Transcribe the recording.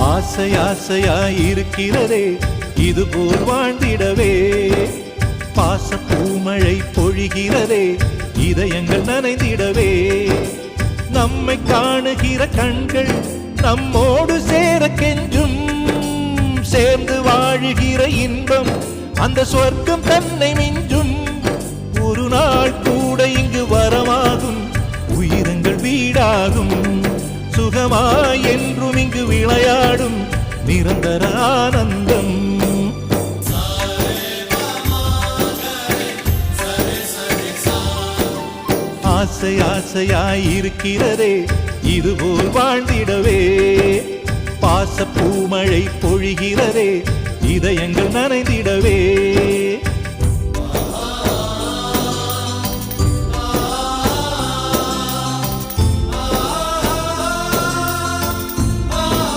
ஆசை ஆசையாயிருக்கிறதே இதுபோல் வாழ்ந்திடவே. பாச பூமழை பொழிகிறதே இதயங்கள் நனைந்திடவே. நம்மை காணுகிற கண்கள் நம்மோடு சேர கெஞ்சும். சேர்ந்து வாழுகிற இன்பம் அந்த சொர்க்கம் தன்னை மிஞ்சும். ஒரு நாள் கூட இங்கு வரமாகும், உயிரங்கள் வீடாகும். சுகமாய் என்றும் இங்கு விளையாடும் நிரந்தர ஆனந்தம். ஆசை ஆசையாயிருக்கிறதே இதுபோல் வாழ்ந்திடவே. பாச பூமழை பொழிகிறதே இதயங்கள் நனைந்திடவே.